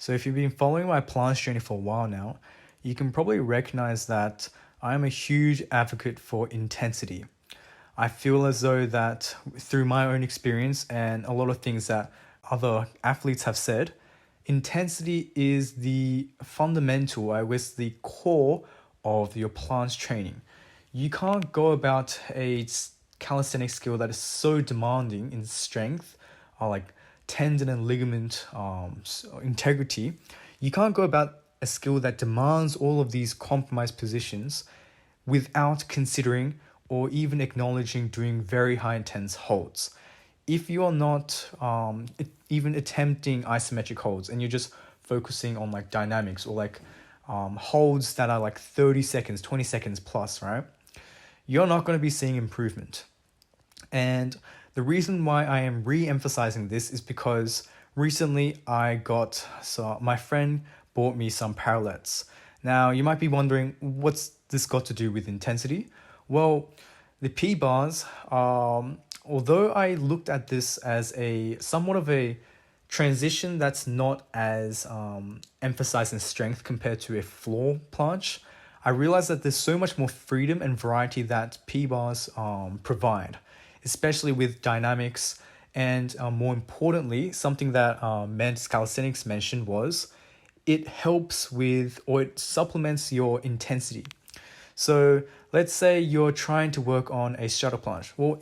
So if you've been following my planche journey for a while now, you can probably recognize that I am a huge advocate for intensity. I feel as though that through my own experience and a lot of things that other athletes have said, intensity is the fundamental, I guess the core of your planche training. You can't go about a calisthenics skill that is so demanding in strength, like tendon and ligament integrity. You can't go about a skill that demands all of these compromised positions without considering or even acknowledging doing very high intense holds. If you are not even attempting isometric holds and you're just focusing on like dynamics or like holds that are like 30 seconds, 20 seconds plus, right? You're not going to be seeing improvement. And the reason why I am re-emphasizing this is because recently my friend bought me some parallettes. Now, you might be wondering, what's this got to do with intensity? Well, the P-bars, although I looked at this as somewhat of a transition that's not as emphasized in strength compared to a floor planche, I realized that there's so much more freedom and variety that P-bars provide, especially with dynamics. And more importantly, something that Men's Calisthenics mentioned was it helps with, or it supplements your intensity. So let's say you're trying to work on a straddle planche. Well,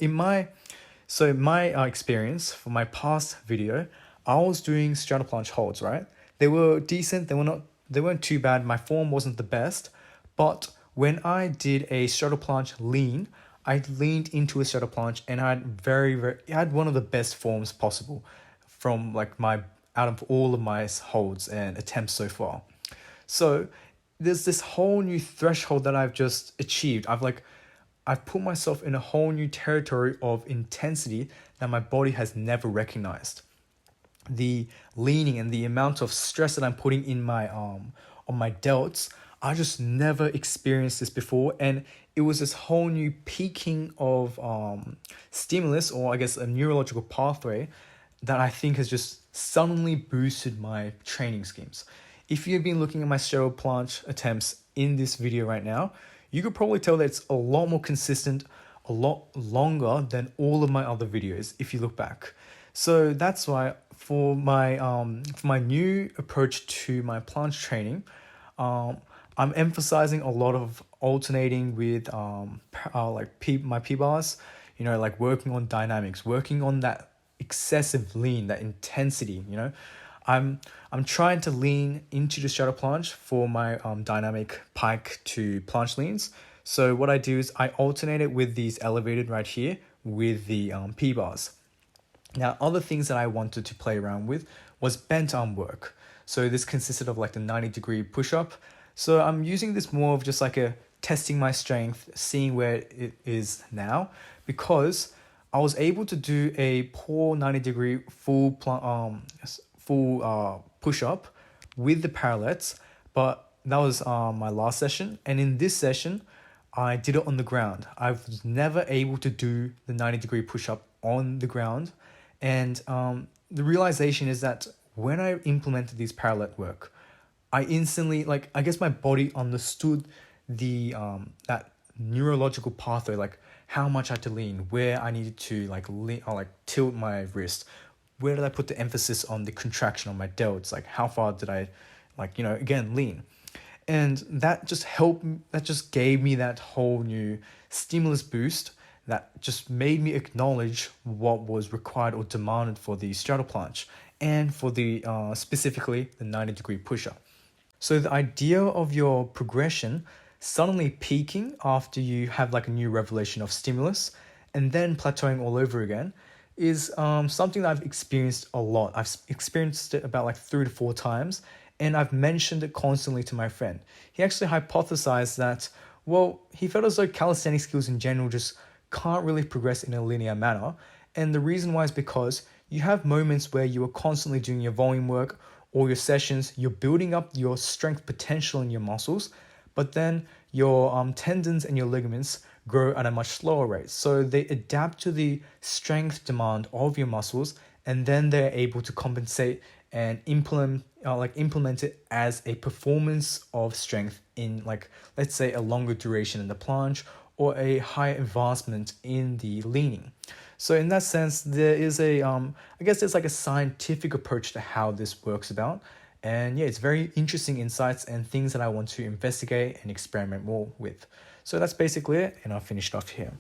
my experience for my past video, I was doing straddle planche holds, right? They were decent. They weren't too bad. My form wasn't the best, but when I did a straddle planche lean, I leaned into a straddle planche and I had one of the best forms possible from out of all of my holds and attempts so far. So there's this whole new threshold that I've just achieved. I've put myself in a whole new territory of intensity that my body has never recognized. The leaning and the amount of stress that I'm putting in my on my delts, I just never experienced this before, and it was this whole new peaking of stimulus, or I guess a neurological pathway, that I think has just suddenly boosted my training schemes. If you've been looking at my straddle planche attempts in this video right now, you could probably tell that it's a lot more consistent, a lot longer than all of my other videos if you look back. So that's why for my new approach to my planche training, I'm emphasizing a lot of alternating with my P-bars, like working on dynamics, working on that excessive lean, that intensity, I'm trying to lean into the straddle planche for my dynamic pike to planche leans. So what I do is I alternate it with these elevated right here with the P-bars. Now, other things that I wanted to play around with was bent arm work. So this consisted of like the 90-degree push-up. So I'm using this more of just like a testing my strength, seeing where it is now, because I was able to do a poor 90-degree full push-up with the parallettes, but that was my last session. And in this session, I did it on the ground. I was never able to do the 90-degree push-up on the ground. And the realization is that when I implemented these parallel work, I instantly, I guess my body understood the that neurological pathway, like how much I had to lean, where I needed to lean or tilt my wrist, where did I put the emphasis on the contraction on my delts, like how far did I again lean. And that just gave me that whole new stimulus boost that just made me acknowledge what was required or demanded for the straddle planche and for the specifically the 90-degree push-up. So the idea of your progression suddenly peaking after you have a new revelation of stimulus and then plateauing all over again is something that I've experienced a lot. I've experienced it about 3 to 4 times, and I've mentioned it constantly to my friend. He actually hypothesized that, he felt as though calisthenic skills in general just can't really progress in a linear manner. And the reason why is because you have moments where you are constantly doing your volume work or your sessions, you're building up your strength potential in your muscles, but then your tendons and your ligaments grow at a much slower rate. So they adapt to the strength demand of your muscles, and then they're able to compensate and implement like implement it as a performance of strength in, like, let's say a longer duration in the planche or a higher advancement in the leaning. So in that sense, there is I guess there's like a scientific approach to how this works about. And yeah, it's very interesting insights and things that I want to investigate and experiment more with. So that's basically it, and I'll finish it off here.